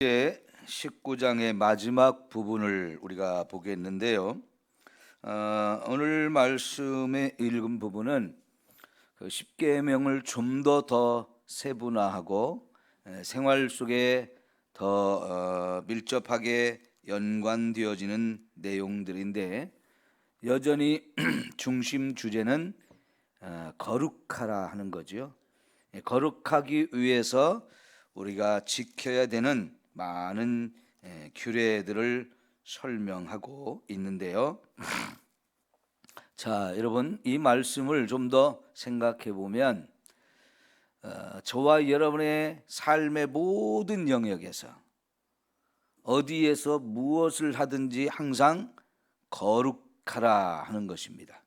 이제 19장의 마지막 부분을 우리가 보겠는데요. 오늘 말씀에 읽은 부분은 그 십계명을 좀 더 세분화하고 생활 속에 더 밀접하게 연관되어지는 내용들인데, 여전히 중심 주제는 거룩하라 하는 거죠. 거룩하기 위해서 우리가 지켜야 되는 많은 규례들을 설명하고 있는데요. 자, 여러분, 이 말씀을 좀 더 생각해 보면 저와 여러분의 삶의 모든 영역에서 어디에서 무엇을 하든지 항상 거룩하라 하는 것입니다.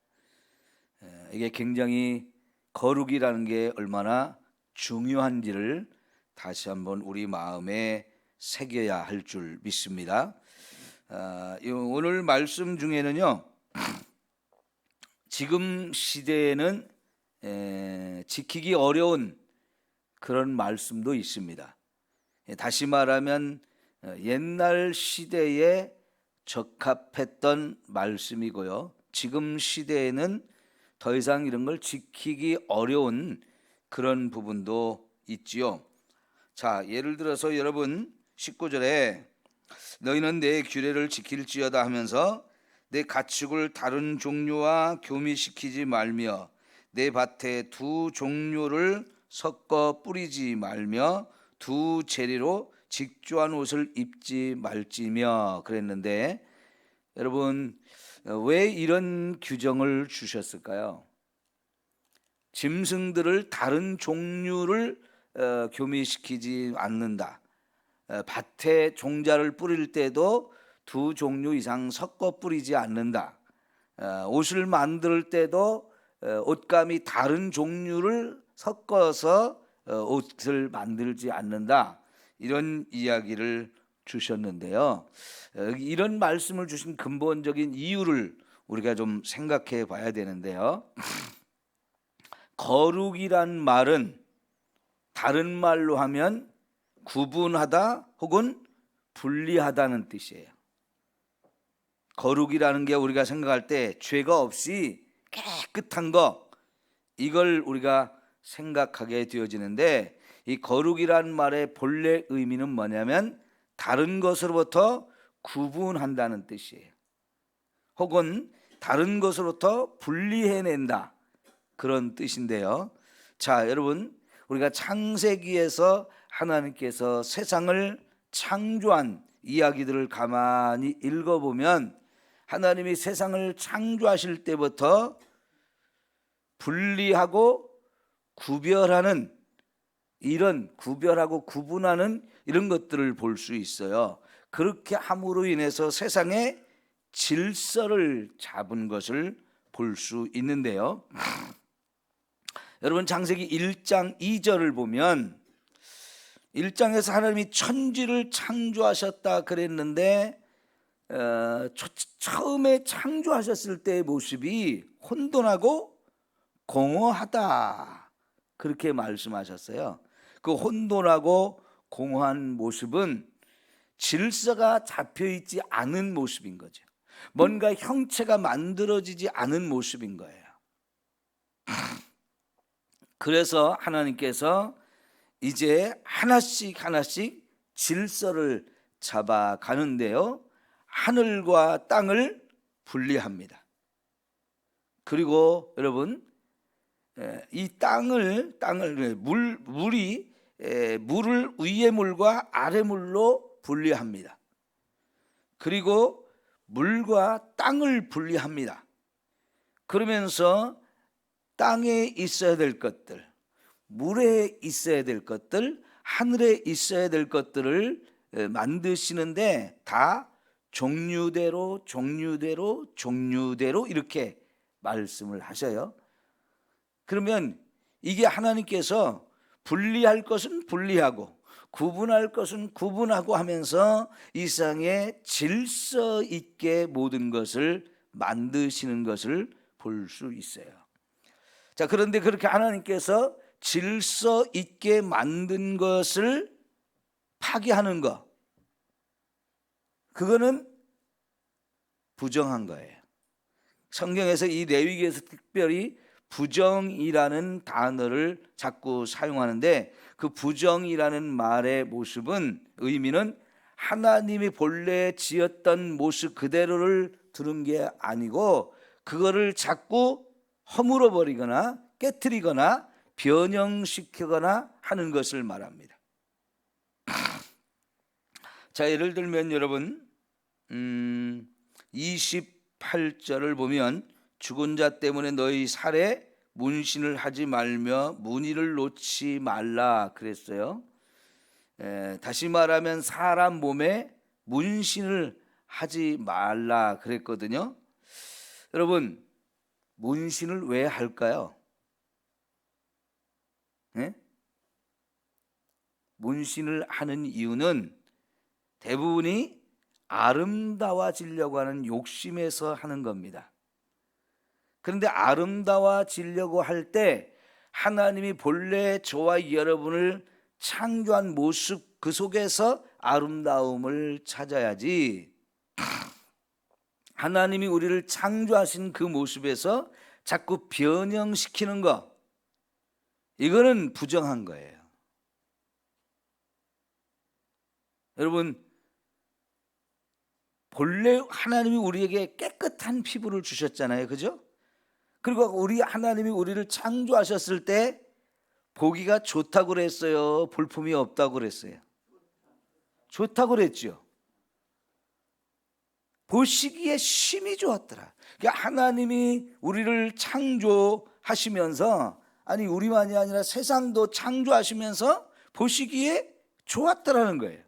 이게 굉장히 거룩이라는 게 얼마나 중요한지를 다시 한번 우리 마음에 새겨야 할 줄 믿습니다. 오늘 말씀 중에는요, 지금 시대에는 지키기 어려운 그런 말씀도 있습니다. 다시 말하면 옛날 시대에 적합했던 말씀이고요, 지금 시대에는 더 이상 이런 걸 지키기 어려운 그런 부분도 있지요. 자, 예를 들어서 여러분 19절에 너희는 내 규례를 지킬지어다 하면서 내 가축을 다른 종류와 교미시키지 말며 내 밭에 두 종류를 섞어 뿌리지 말며 두 재리로 직조한 옷을 입지 말지며 그랬는데, 여러분 왜 이런 규정을 주셨을까요? 짐승들을 다른 종류를 교미시키지 않는다. 밭에 종자를 뿌릴 때도 두 종류 이상 섞어 뿌리지 않는다. 옷을 만들 때도 옷감이 다른 종류를 섞어서 옷을 만들지 않는다. 이런 이야기를 주셨는데요. 이런 말씀을 주신 근본적인 이유를 우리가 좀 생각해 봐야 되는데요. 거룩이란 말은 다른 말로 하면 구분하다 혹은 분리하다는 뜻이에요. 거룩이라는 게 우리가 생각할 때 죄가 없이 깨끗한 거, 이걸 우리가 생각하게 되어지는데, 이 거룩이란 말의 본래 의미는 뭐냐면 다른 것으로부터 구분한다는 뜻이에요. 혹은 다른 것으로부터 분리해낸다, 그런 뜻인데요. 자, 여러분, 우리가 창세기에서 하나님께서 세상을 창조한 이야기들을 가만히 읽어보면 하나님이 세상을 창조하실 때부터 분리하고 구별하는, 이런 구별하고 구분하는 이런 것들을 볼 수 있어요. 그렇게 함으로 인해서 세상에 질서를 잡은 것을 볼 수 있는데요. 여러분 창세기 1장 2절을 보면 1장에서 하나님이 천지를 창조하셨다 그랬는데 처음에 창조하셨을 때의 모습이 혼돈하고 공허하다, 그렇게 말씀하셨어요. 그 혼돈하고 공허한 모습은 질서가 잡혀있지 않은 모습인 거죠. 뭔가 형체가 만들어지지 않은 모습인 거예요. 그래서 하나님께서 이제 하나씩 하나씩 질서를 잡아가는데요, 하늘과 땅을 분리합니다. 그리고 여러분, 이 물을 위의 물과 아래 물로 분리합니다. 그리고 물과 땅을 분리합니다. 그러면서 땅에 있어야 될 것들, 물에 있어야 될 것들, 하늘에 있어야 될 것들을 만드시는데 다 종류대로 이렇게 말씀을 하셔요. 그러면 이게 하나님께서 분리할 것은 분리하고 구분할 것은 구분하고 하면서 이 세상에 질서 있게 모든 것을 만드시는 것을 볼 수 있어요. 자, 그런데 그렇게 하나님께서 질서 있게 만든 것을 파괴하는 것, 그거는 부정한 거예요. 성경에서 이 레위기에서 특별히 부정이라는 단어를 자꾸 사용하는데, 그 부정이라는 말의 모습은, 의미는 하나님이 본래 지었던 모습 그대로를 두는 게 아니고 그거를 자꾸 허물어 버리거나 깨트리거나 변형시키거나 하는 것을 말합니다. 자, 예를 들면 여러분 28절을 보면, 죽은 자 때문에 너희 살에 문신을 하지 말며 문의를 놓지 말라 그랬어요. 다시 말하면 사람 몸에 문신을 하지 말라 그랬거든요. 여러분, 문신을 왜 할까요? 네? 문신을 하는 이유는 대부분이 아름다워지려고 하는 욕심에서 하는 겁니다. 그런데 아름다워지려고 할 때 하나님이 본래 저와 여러분을 창조한 모습 그 속에서 아름다움을 찾아야지, 하나님이 우리를 창조하신 그 모습에서 자꾸 변형시키는 거, 이거는 부정한 거예요. 여러분, 본래 하나님이 우리에게 깨끗한 피부를 주셨잖아요, 그죠? 그리고 우리 하나님이 우리를 창조하셨을 때 보기가 좋다고 그랬어요, 볼품이 없다고 그랬어요? 좋다고 그랬죠. 보시기에 심히 좋았더라. 그러니까 하나님이 우리를 창조하시면서, 아니 우리만이 아니라 세상도 창조하시면서 보시기에 좋았더라는 거예요.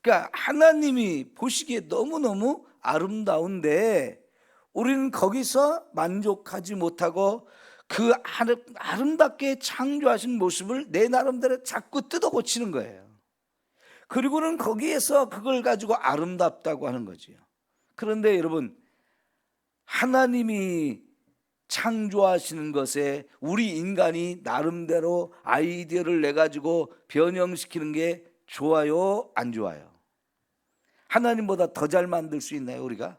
그러니까 하나님이 보시기에 너무너무 아름다운데 우리는 거기서 만족하지 못하고 그 아름답게 창조하신 모습을 내 나름대로 자꾸 뜯어 고치는 거예요. 그리고는 거기에서 그걸 가지고 아름답다고 하는 거지요. 그런데 여러분, 하나님이 창조하시는 것에 우리 인간이 나름대로 아이디어를 내가지고 변형시키는 게 좋아요, 안 좋아요? 하나님보다 더 잘 만들 수 있나요, 우리가?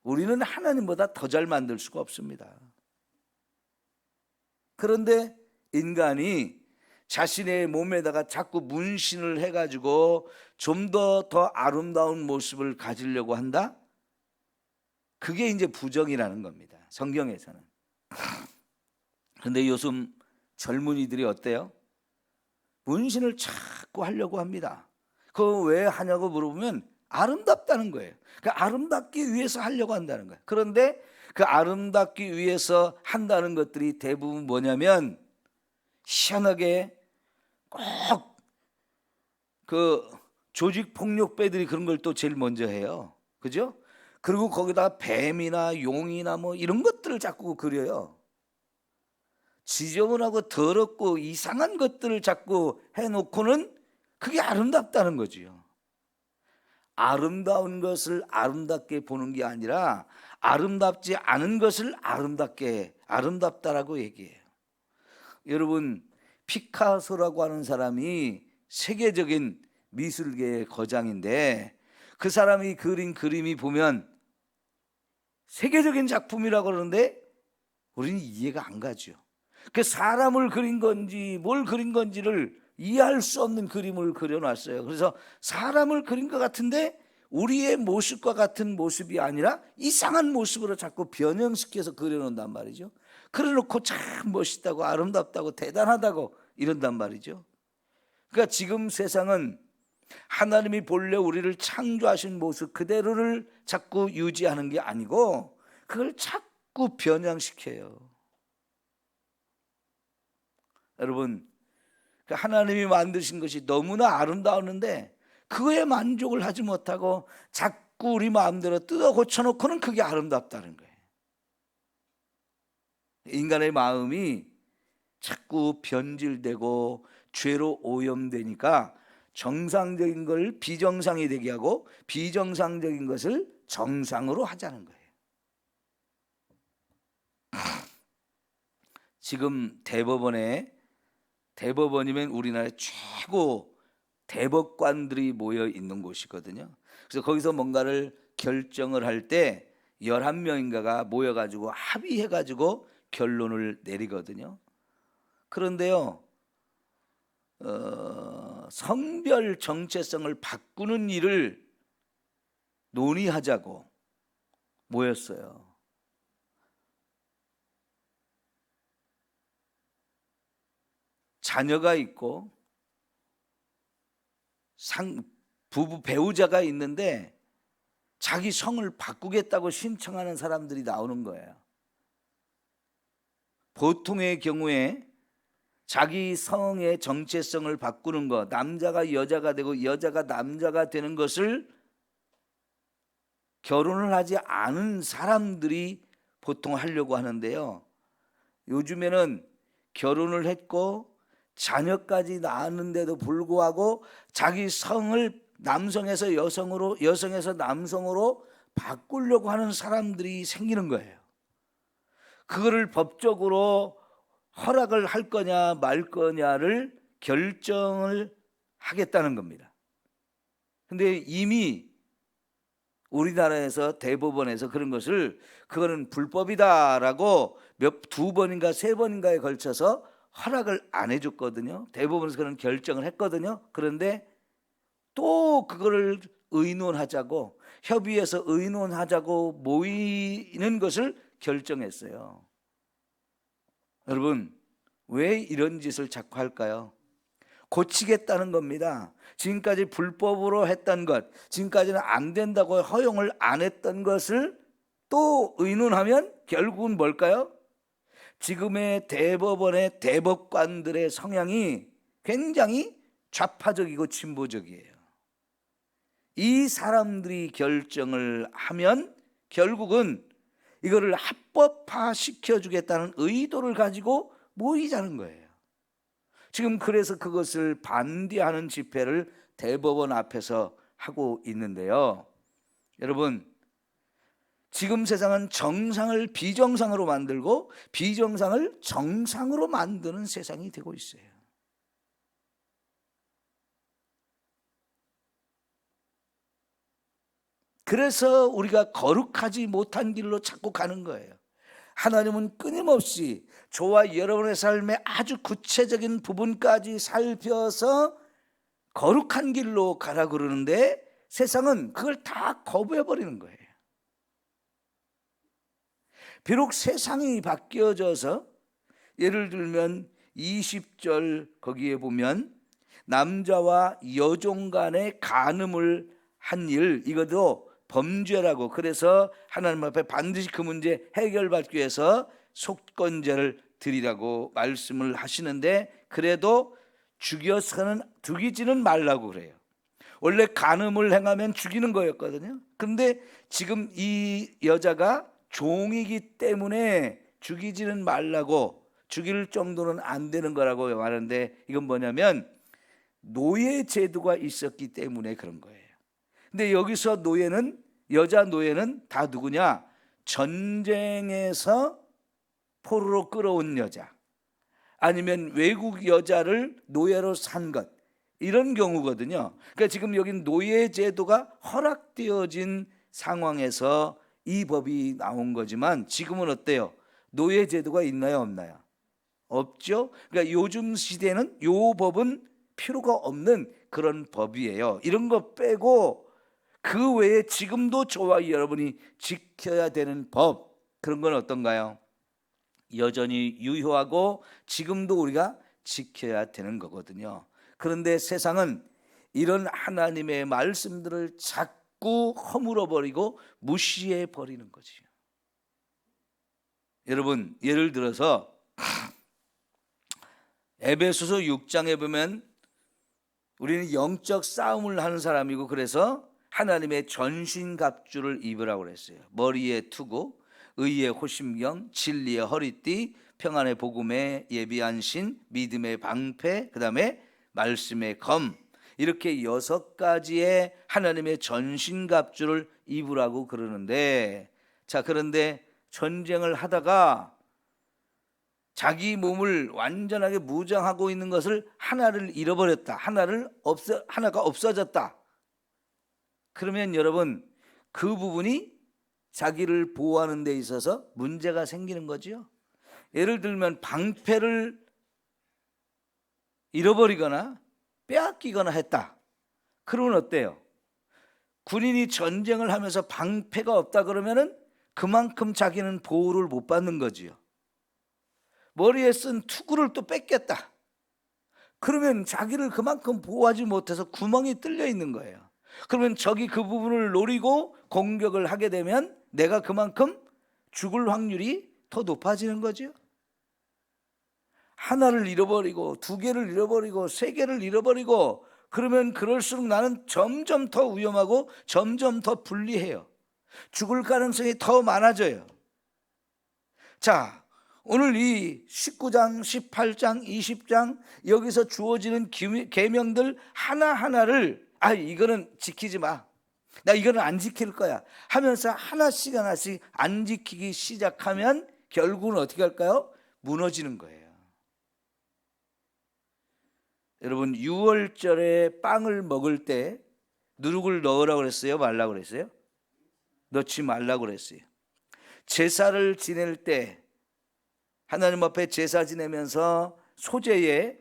우리는 하나님보다 더 잘 만들 수가 없습니다. 그런데 인간이 자신의 몸에다가 자꾸 문신을 해가지고 좀 더 아름다운 모습을 가지려고 한다? 그게 이제 부정이라는 겁니다, 성경에서는. 그런데 요즘 젊은이들이 어때요? 문신을 자꾸 하려고 합니다. 그거 왜 하냐고 물어보면 아름답다는 거예요. 그 아름답기 위해서 하려고 한다는 거예요. 그런데 그 아름답기 위해서 한다는 것들이 대부분 뭐냐면, 희한하게 꼭 그 조직 폭력배들이 그런 걸 또 제일 먼저 해요, 그죠? 그리고 거기다 뱀이나 용이나 뭐 이런 것들을 자꾸 그려요. 지저분하고 더럽고 이상한 것들을 자꾸 해놓고는 그게 아름답다는 거지요. 아름다운 것을 아름답게 보는 게 아니라 아름답지 않은 것을 아름답다라고 얘기해요. 여러분, 피카소라고 하는 사람이 세계적인 미술계의 거장인데, 그 사람이 그린 그림이 보면 세계적인 작품이라고 그러는데 우리는 이해가 안 가죠. 그 사람을 그린 건지 뭘 그린 건지를 이해할 수 없는 그림을 그려놨어요. 그래서 사람을 그린 것 같은데 우리의 모습과 같은 모습이 아니라 이상한 모습으로 자꾸 변형시켜서 그려놓는단 말이죠. 그래놓고 참 멋있다고 아름답다고 대단하다고 이런단 말이죠. 그러니까 지금 세상은 하나님이 본래 우리를 창조하신 모습 그대로를 자꾸 유지하는 게 아니고 그걸 자꾸 변형시켜요. 여러분, 하나님이 만드신 것이 너무나 아름다웠는데 그거에 만족을 하지 못하고 자꾸 우리 마음대로 뜯어 고쳐놓고는 그게 아름답다는 거예요. 인간의 마음이 자꾸 변질되고 죄로 오염되니까 정상적인 걸 비정상이 되게 하고 비정상적인 것을 정상으로 하자는 거예요. 지금 대법원이면 우리나라의 최고 대법관들이 모여 있는 곳이거든요. 그래서 거기서 뭔가를 결정을 할 때 11명인가가 모여가지고 합의해가지고 결론을 내리거든요. 그런데요, 성별 정체성을 바꾸는 일을 논의하자고 모였어요. 자녀가 있고 부부 배우자가 있는데 자기 성을 바꾸겠다고 신청하는 사람들이 나오는 거예요. 보통의 경우에 자기 성의 정체성을 바꾸는 것, 남자가 여자가 되고 여자가 남자가 되는 것을 결혼을 하지 않은 사람들이 보통 하려고 하는데요. 요즘에는 결혼을 했고 자녀까지 낳았는데도 불구하고 자기 성을 남성에서 여성으로, 여성에서 남성으로 바꾸려고 하는 사람들이 생기는 거예요. 그거를 법적으로 허락을 할 거냐 말 거냐를 결정을 하겠다는 겁니다. 근데 이미 우리나라에서 대법원에서 그런 것을 그거는 불법이다라고 두 번인가 세 번인가에 걸쳐서 허락을 안 해줬거든요. 대법원에서 그런 결정을 했거든요. 그런데 또 그거를 의논하자고, 협의해서 의논하자고 모이는 것을 결정했어요. 여러분, 왜 이런 짓을 자꾸 할까요? 고치겠다는 겁니다. 지금까지 불법으로 했던 것, 지금까지는 안 된다고 허용을 안 했던 것을 또 의논하면 결국은 뭘까요? 지금의 대법원의 대법관들의 성향이 굉장히 좌파적이고 진보적이에요. 이 사람들이 결정을 하면 결국은 이거를 합법화 시켜주겠다는 의도를 가지고 모이자는 거예요. 지금 그래서 그것을 반대하는 집회를 대법원 앞에서 하고 있는데요. 여러분, 지금 세상은 정상을 비정상으로 만들고 비정상을 정상으로 만드는 세상이 되고 있어요. 그래서 우리가 거룩하지 못한 길로 자꾸 가는 거예요. 하나님은 끊임없이 저와 여러분의 삶의 아주 구체적인 부분까지 살펴서 거룩한 길로 가라 그러는데 세상은 그걸 다 거부해버리는 거예요. 비록 세상이 바뀌어져서 예를 들면 20절 거기에 보면 남자와 여종 간의 간음을 한 일, 이것도 범죄라고, 그래서 하나님 앞에 반드시 그 문제 해결받기 위해서 속건제를 드리라고 말씀을 하시는데, 그래도 죽이지는 말라고 그래요. 원래 간음을 행하면 죽이는 거였거든요. 그런데 지금 이 여자가 종이기 때문에 죽이지는 말라고, 죽일 정도는 안 되는 거라고 말하는데, 이건 뭐냐면 노예 제도가 있었기 때문에 그런 거예요. 근데 여기서 노예는, 여자 노예는 다 누구냐? 전쟁에서 포로로 끌어온 여자, 아니면 외국 여자를 노예로 산 것, 이런 경우거든요. 그러니까 지금 여긴 노예 제도가 허락되어진 상황에서 이 법이 나온 거지만 지금은 어때요? 노예 제도가 있나요, 없나요? 없죠. 그러니까 요즘 시대는 요 법은 필요가 없는 그런 법이에요. 이런 거 빼고 그 외에 지금도 저와 여러분이 지켜야 되는 법, 그런 건 어떤가요? 여전히 유효하고 지금도 우리가 지켜야 되는 거거든요. 그런데 세상은 이런 하나님의 말씀들을 자꾸 허물어 버리고 무시해 버리는 거지요. 여러분, 예를 들어서 에베소서 6장에 보면 우리는 영적 싸움을 하는 사람이고, 그래서 하나님의 전신갑주를 입으라고 그랬어요. 머리에 투구, 의의 호심경, 진리의 허리띠, 평안의 복음의 예비한 신, 믿음의 방패, 그 다음에 말씀의 검, 이렇게 6가지의 하나님의 전신갑주를 입으라고 그러는데, 자, 그런데 전쟁을 하다가 자기 몸을 완전하게 무장하고 있는 것을 하나를 잃어버렸다. 하나가 없어졌다. 그러면 여러분, 그 부분이 자기를 보호하는 데 있어서 문제가 생기는 거죠. 예를 들면 방패를 잃어버리거나 빼앗기거나 했다. 그러면 어때요? 군인이 전쟁을 하면서 방패가 없다 그러면은 그만큼 자기는 보호를 못 받는 거지요. 머리에 쓴 투구를 또 뺏겼다. 그러면 자기를 그만큼 보호하지 못해서 구멍이 뚫려 있는 거예요. 그러면 적이 그 부분을 노리고 공격을 하게 되면 내가 그만큼 죽을 확률이 더 높아지는 거죠. 하나를 잃어버리고 두 개를 잃어버리고 세 개를 잃어버리고 그러면 그럴수록 나는 점점 더 위험하고 점점 더 불리해요. 죽을 가능성이 더 많아져요. 자, 오늘 이 19장, 18장, 20장 여기서 주어지는 계명들 하나하나를 이거는 지키지 마. 나 이거는 안 지킬 거야 하면서 하나씩 안 지키기 시작하면 결국은 어떻게 할까요? 무너지는 거예요. 여러분, 유월절에 빵을 먹을 때 누룩을 넣으라고 그랬어요? 말라고 그랬어요? 넣지 말라고 그랬어요. 제사를 지낼 때 하나님 앞에 제사 지내면서 소재에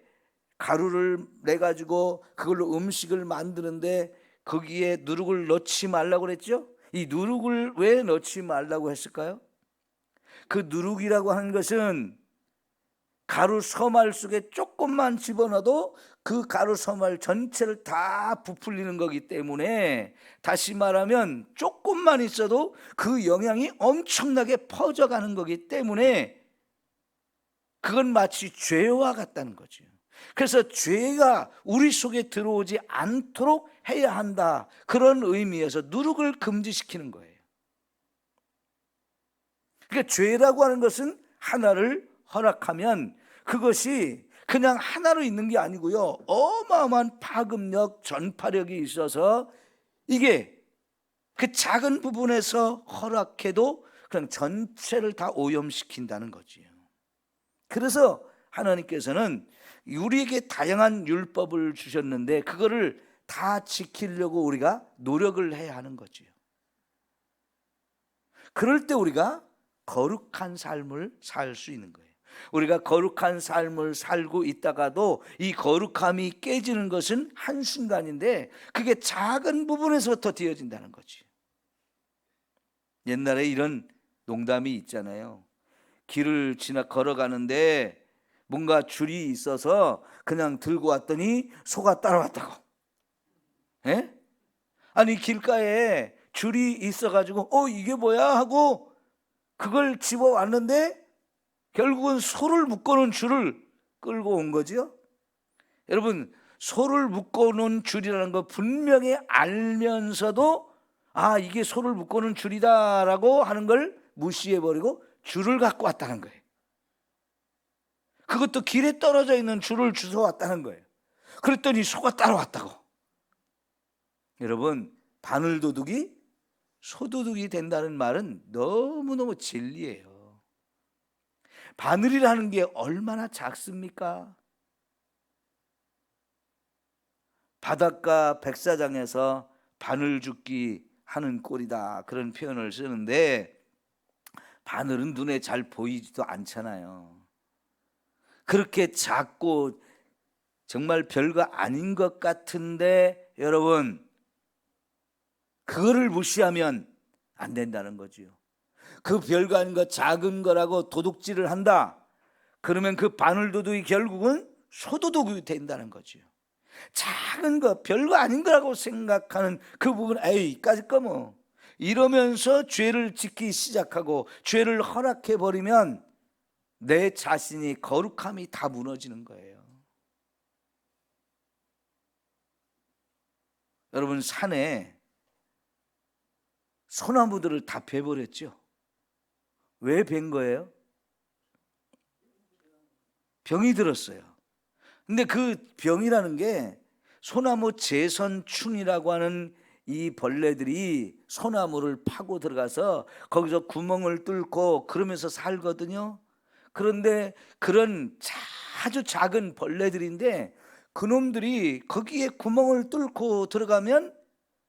가루를 내가지고 그걸로 음식을 만드는데 거기에 누룩을 넣지 말라고 그랬죠? 이 누룩을 왜 넣지 말라고 했을까요? 그 누룩이라고 하는 것은 가루 서말 속에 조금만 집어넣어도 그 가루 서말 전체를 다 부풀리는 거기 때문에, 다시 말하면 조금만 있어도 그 영향이 엄청나게 퍼져가는 거기 때문에 그건 마치 죄와 같다는 거죠. 그래서 죄가 우리 속에 들어오지 않도록 해야 한다, 그런 의미에서 누룩을 금지시키는 거예요. 그러니까 죄라고 하는 것은 하나를 허락하면 그것이 그냥 하나로 있는 게 아니고요, 어마어마한 파급력, 전파력이 있어서 이게 그 작은 부분에서 허락해도 그냥 전체를 다 오염시킨다는 거지요. 그래서 하나님께서는 우리에게 다양한 율법을 주셨는데 그거를 다 지키려고 우리가 노력을 해야 하는 거지요. 그럴 때 우리가 거룩한 삶을 살 수 있는 거예요. 우리가 거룩한 삶을 살고 있다가도 이 거룩함이 깨지는 것은 한순간인데 그게 작은 부분에서부터 되어진다는 거지. 옛날에 이런 농담이 있잖아요. 길을 걸어가는데 뭔가 줄이 있어서 그냥 들고 왔더니 소가 따라왔다고. 예? 아니, 길가에 줄이 있어가지고 이게 뭐야 하고 그걸 집어왔는데 결국은 소를 묶어놓은 줄을 끌고 온 거죠. 여러분, 소를 묶어놓은 줄이라는 거 분명히 알면서도 이게 소를 묶어놓은 줄이다라고 하는 걸 무시해버리고 줄을 갖고 왔다는 거예요. 그것도 길에 떨어져 있는 줄을 주워왔다는 거예요. 그랬더니 소가 따라왔다고. 여러분, 바늘도둑이 소도둑이 된다는 말은 너무너무 진리예요. 바늘이라는 게 얼마나 작습니까? 바닷가 백사장에서 바늘죽기 하는 꼴이다, 그런 표현을 쓰는데 바늘은 눈에 잘 보이지도 않잖아요. 그렇게 작고 정말 별거 아닌 것 같은데 여러분, 그거를 무시하면 안 된다는 거지요. 그 별거 아닌 거, 작은 거라고 도둑질을 한다, 그러면 그 바늘도둑이 결국은 소도둑이 된다는 거지요. 작은 거, 별거 아닌 거라고 생각하는 그 부분, 이까짓 거 뭐, 이러면서 죄를 짓기 시작하고 죄를 허락해버리면 내 자신이 거룩함이 다 무너지는 거예요. 여러분, 산에 소나무들을 다 베버렸죠. 왜 벤 거예요? 병이 들었어요. 근데 그 병이라는 게 소나무 재선충이라고 하는 이 벌레들이 소나무를 파고 들어가서 거기서 구멍을 뚫고 그러면서 살거든요. 그런데 그런 아주 작은 벌레들인데 그놈들이 거기에 구멍을 뚫고 들어가면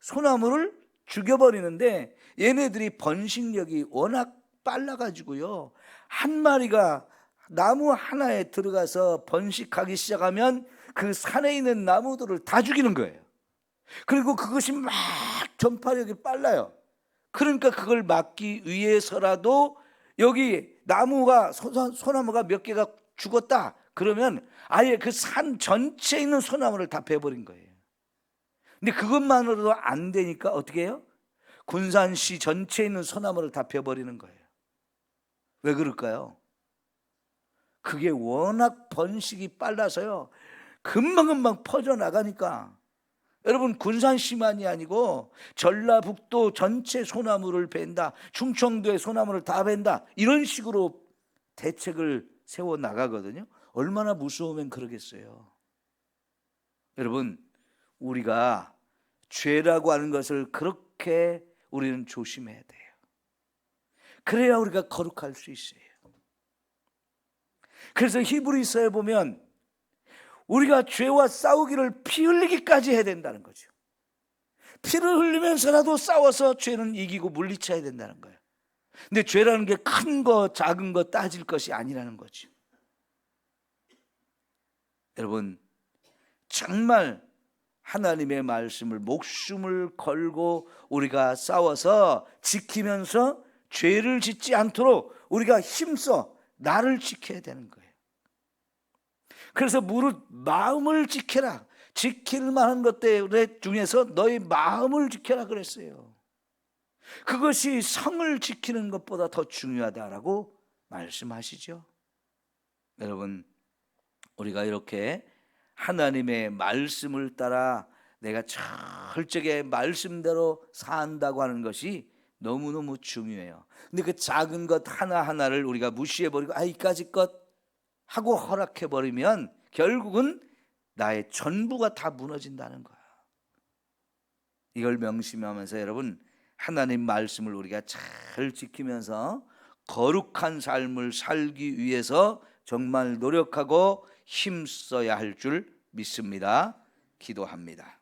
소나무를 죽여버리는데 얘네들이 번식력이 워낙 빨라가지고요, 한 마리가 나무 하나에 들어가서 번식하기 시작하면 그 산에 있는 나무들을 다 죽이는 거예요. 그리고 그것이 막 전파력이 빨라요. 그러니까 그걸 막기 위해서라도 여기 나무가 소나무가 몇 개가 죽었다 그러면 아예 그 산 전체에 있는 소나무를 다 베버린 거예요. 근데 그것만으로도 안 되니까 어떻게 해요? 군산시 전체에 있는 소나무를 다 베버리는 거예요. 왜 그럴까요? 그게 워낙 번식이 빨라서요, 금방금방 퍼져나가니까. 여러분, 군산시만이 아니고 전라북도 전체 소나무를 벤다, 충청도의 소나무를 다 벤다, 이런 식으로 대책을 세워나가거든요. 얼마나 무서우면 그러겠어요. 여러분, 우리가 죄라고 하는 것을 그렇게 우리는 조심해야 돼요. 그래야 우리가 거룩할 수 있어요. 그래서 히브리서에 보면 우리가 죄와 싸우기를 피 흘리기까지 해야 된다는 거죠. 피를 흘리면서라도 싸워서 죄는 이기고 물리쳐야 된다는 거예요. 근데 죄라는 게 큰 거 작은 거 따질 것이 아니라는 거죠. 여러분, 정말 하나님의 말씀을 목숨을 걸고 우리가 싸워서 지키면서 죄를 짓지 않도록 우리가 힘써 나를 지켜야 되는 거예요. 그래서 무릇 마음을 지켜라, 지킬 만한 것들 중에서 너희 마음을 지켜라 그랬어요. 그것이 성을 지키는 것보다 더 중요하다라고 말씀하시죠. 여러분, 우리가 이렇게 하나님의 말씀을 따라 내가 철저하게 말씀대로 산다고 하는 것이 너무너무 중요해요. 근데 그 작은 것 하나하나를 우리가 무시해버리고 이까짓 것 하고 허락해버리면 결국은 나의 전부가 다 무너진다는 거야. 이걸 명심하면서 여러분, 하나님 말씀을 우리가 잘 지키면서 거룩한 삶을 살기 위해서 정말 노력하고 힘써야 할 줄 믿습니다. 기도합니다.